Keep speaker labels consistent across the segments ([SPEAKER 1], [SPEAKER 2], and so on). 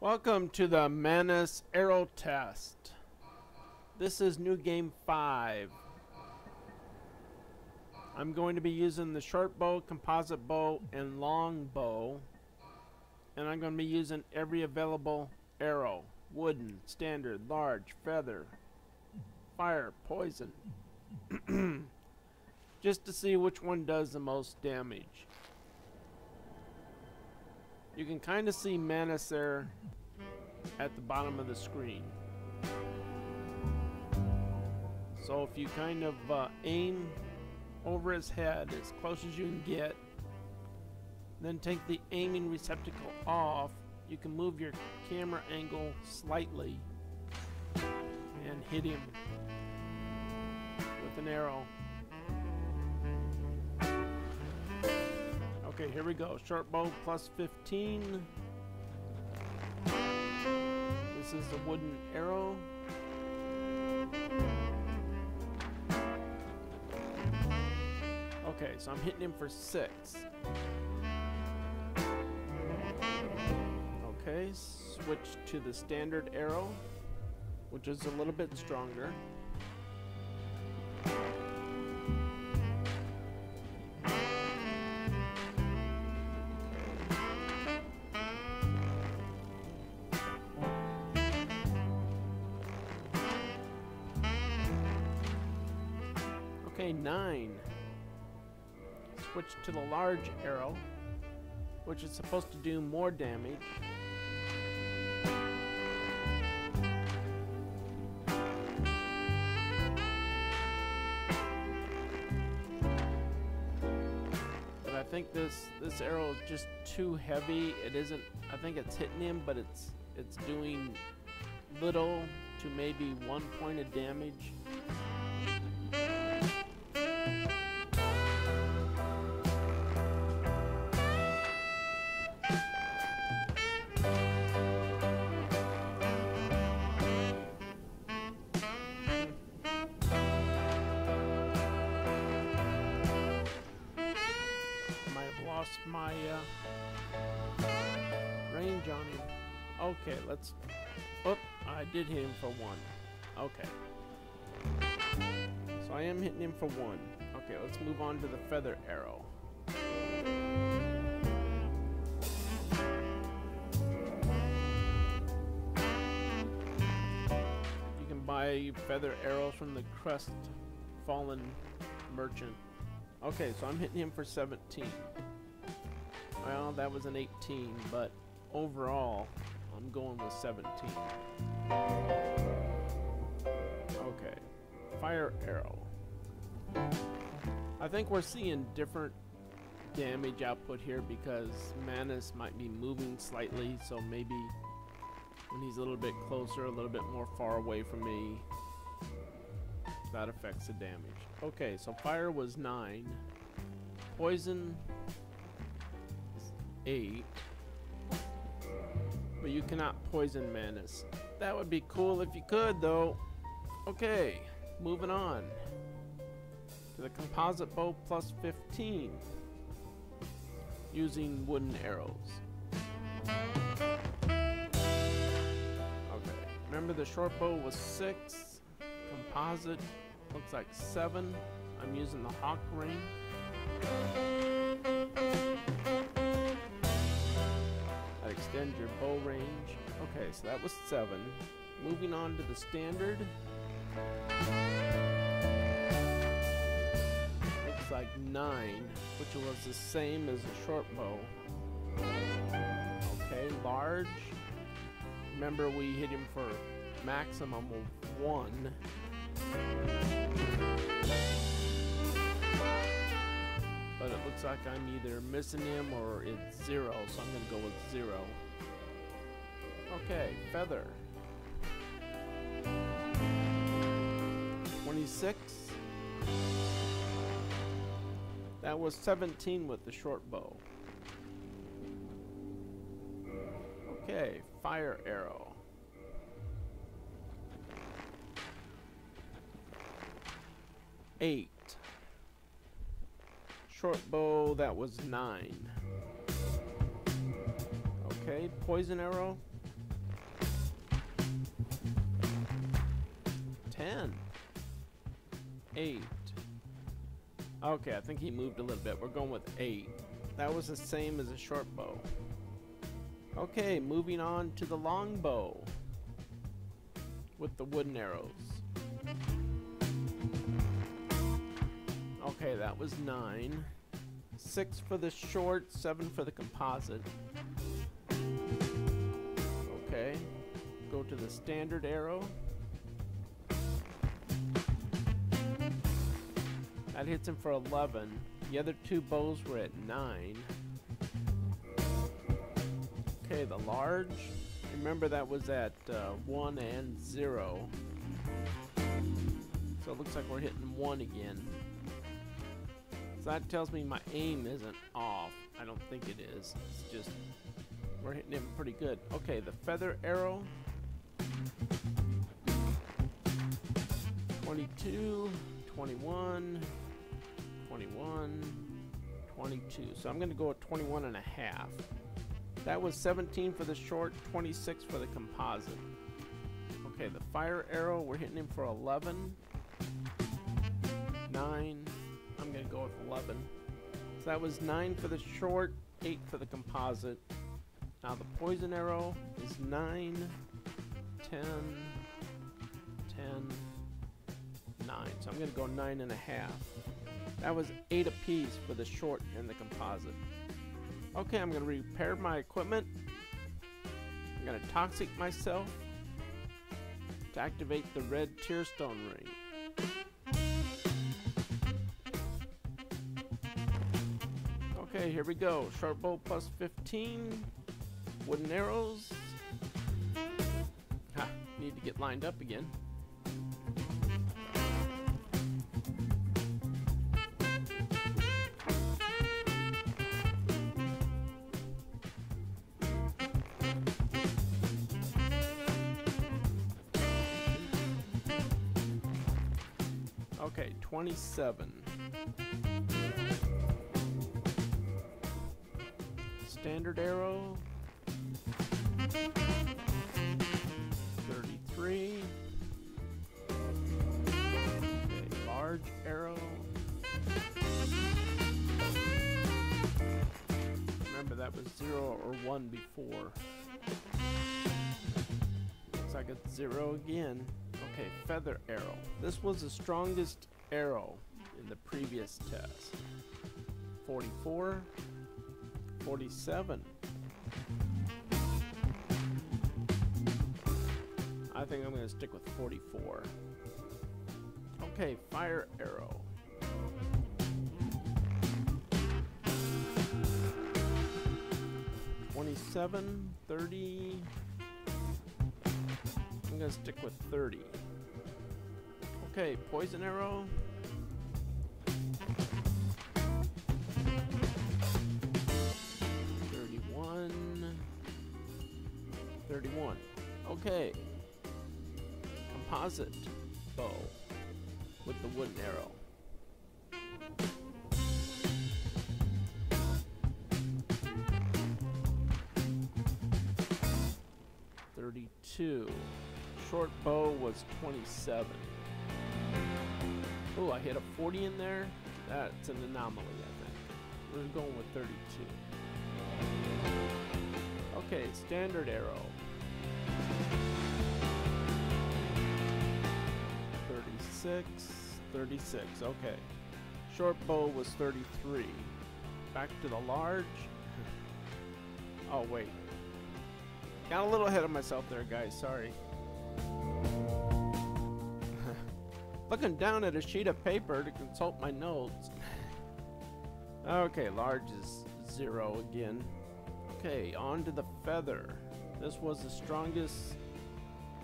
[SPEAKER 1] Welcome to the Manus-Arrow Test. This is new game 5. I'm going to be using the short bow, composite bow, and longbow. And I'm going to be using every available arrow. Wooden, standard, large, feather, fire, poison. Just to see which one does the most damage. You can kind of see Manus there at the bottom of the screen. So if you kind of aim over his head as close as you can get, then take the aiming receptacle off, you can move your camera angle slightly and hit him with an arrow. Okay, here we go. Short bow plus 15. This is the wooden arrow. Okay, so I'm hitting him for 6. Okay, switch to the standard arrow, which is a little bit stronger. Okay, 9. Switch to the large arrow, which is supposed to do more damage. But I think this arrow is just too heavy. It isn't. I think it's hitting him, but it's doing little to maybe 1 point of damage. Lost my range on him. Okay, let's... Oh, I did hit him for 1. Okay. So I am hitting him for 1. Okay, let's move on to the feather arrow. You can buy feather arrows from the Crestfallen merchant. Okay, so I'm hitting him for 17. Well, that was an 18, but overall, I'm going with 17. Okay, fire arrow. I think we're seeing different damage output here because Manus might be moving slightly, so maybe when he's a little bit closer, a little bit more far away from me, that affects the damage. Okay, so fire was 9. Poison 8, but you cannot poison Manus. That would be cool if you could, though. Okay, moving on to the composite bow plus 15 using wooden arrows. Okay, remember the short bow was 6, composite looks like 7. I'm using the hawk ring. Extend your bow range. Okay, so that was 7. Moving on to the standard. Looks like 9, which was the same as the short bow. Okay, large. Remember, we hit him for maximum of 1. But it looks like I'm either missing him or it's 0, so I'm going to go with 0. Okay, feather. 26. That was 17 with the short bow. Okay, fire arrow. 8. Short bow, that was 9. Okay, poison arrow. 10. 8. Okay, I think he moved a little bit. We're going with 8. That was the same as a short bow. Okay, moving on to the longbow with the wooden arrows. Okay, that was 9. 6 for the short, 7 for the composite. Okay, go to the standard arrow. That hits him for 11. The other two bows were at 9. Okay, the large. Remember that was at 1 and 0. So it looks like we're hitting 1 again. So that tells me my aim isn't off. I don't think it is. It's just we're hitting him pretty good. Okay, the feather arrow. 22, 21, 21, 22. So I'm going to go with 21 and a half. That was 17 for the short, 26 for the composite. Okay, the fire arrow, we're hitting him for 11, 9. I'm going to go with 11. So that was 9 for the short, 8 for the composite. Now the poison arrow is 9, 10, 10, 9. So I'm going to go 9 and a half. That was 8 apiece for the short and the composite. Okay, I'm going to repair my equipment. I'm going to toxic myself to activate the red Tearstone ring. Okay, here we go. Short bow plus 15. Wooden arrows. Ha, need to get lined up again. Okay, 27. Standard arrow. 33. Okay, large arrow. Remember that was 0 or 1 before. Looks like it's 0 again. Okay, feather arrow. This was the strongest arrow in the previous test. 44, 47. I think I'm going to stick with 44. Okay, fire arrow. 27, 30. I'm going to stick with 30. Okay, poison arrow. 31. Okay. Composite bow with the wooden arrow. 32. Short bow was 27. Oh, I hit a 40 in there. That's an anomaly, I think. We're going with 32. Okay, standard arrow. 36, 36, okay. Short bow was 33. Back to the large. Oh, wait. Got a little ahead of myself there, guys, sorry. Looking down at a sheet of paper to consult my notes. Okay, large is 0 again. Okay, on to the feather. This was the strongest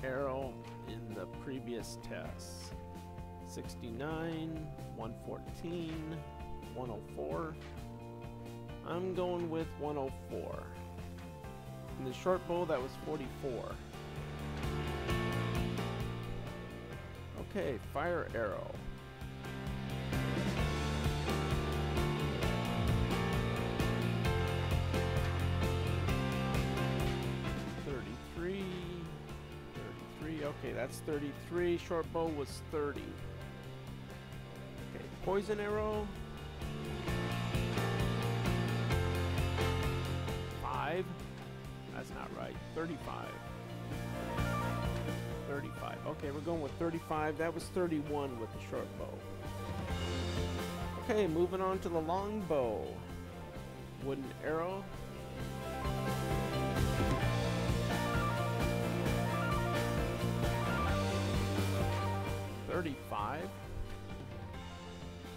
[SPEAKER 1] arrow in the previous tests. 69, 114, 104. I'm going with 104. In the short bow, that was 44. Okay, fire arrow. 33. Okay, that's 33. Short bow was 30. Okay, poison arrow. 5. That's not right. 35. 35. Okay, we're going with 35. That was 31 with the short bow. Okay, moving on to the longbow. Wooden arrow. 35.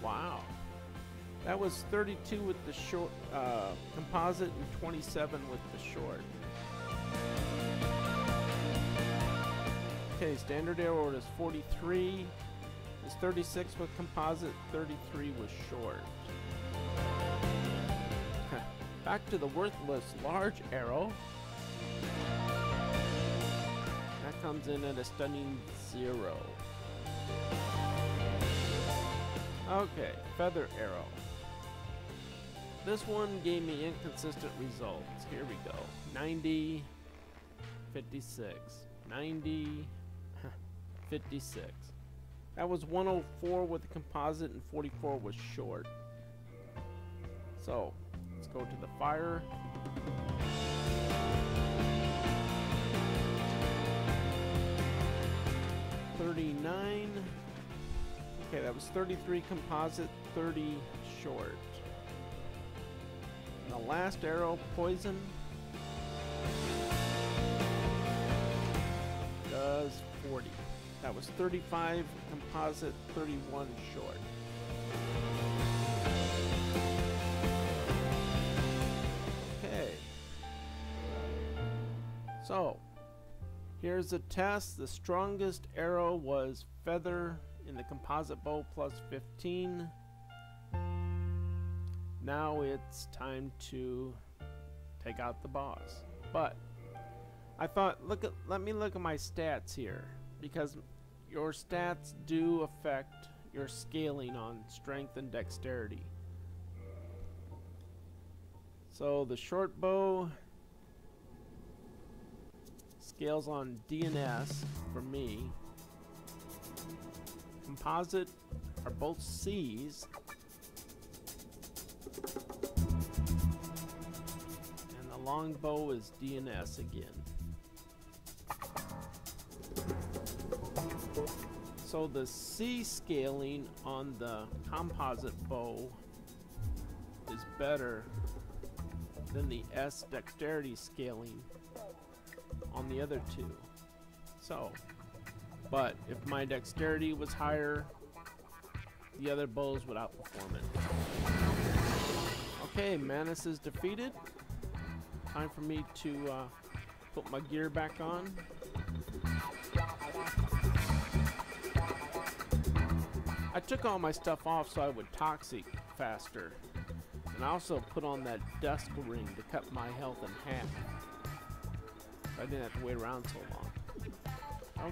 [SPEAKER 1] Wow. That was 32 with the short composite and 27 with the short. Okay, standard arrow is 43. It's 36 with composite, 33 with short. Back to the worthless large arrow. That comes in at a stunning 0. Okay, feather arrow. This one gave me inconsistent results. Here we go. 90, 56, 90, 56. That was 104 with the composite and 44 was short. So, let's go to the fire. $39. Okay, that was 33 composite, 30 short. And the last arrow, poison, does 40. That was 35 composite, 31 short. Okay. So, here's the test. The strongest arrow was feather in the composite bow plus 15. Now it's time to take out the boss. But I thought, let me look at my stats here, because your stats do affect your scaling on strength and dexterity. So the short bow scales on D and S for me. Composite are both C's. And the longbow is D and S again. So the C scaling on the composite bow is better than the S dexterity scaling on the other two. So, but if my dexterity was higher, the other bows would outperform it. Okay, Manus is defeated. Time for me to put my gear back on. I took all my stuff off so I would toxic faster. And I also put on that Dusk ring to cut my health in half. So I didn't have to wait around so long.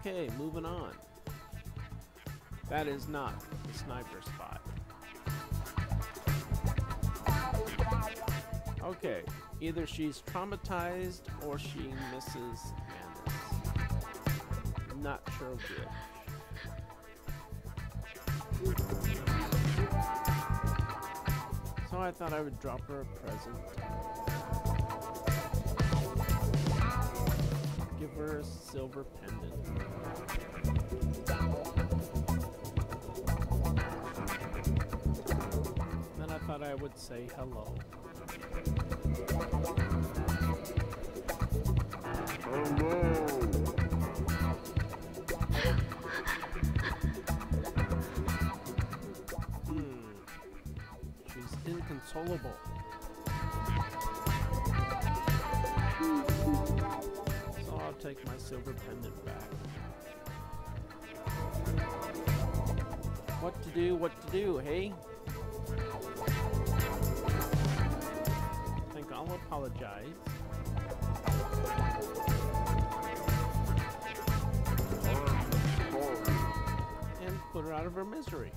[SPEAKER 1] Okay, moving on. That is not the sniper spot. Okay, either she's traumatized or she misses Manus. Not sure which. So I thought I would drop her a present. Give her a silver pendant. Then I thought I would say hello. She's inconsolable. So I'll take my silver pendant back. What to do, hey? I think I'll apologize. And put her out of her misery.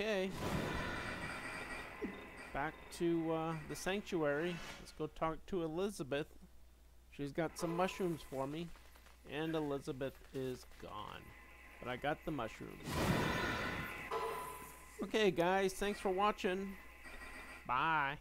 [SPEAKER 1] Okay. Back to the sanctuary. Let's go talk to Elizabeth. She's got some mushrooms for me. And Elizabeth is gone. But I got the mushrooms. Okay, guys. Thanks for watching. Bye.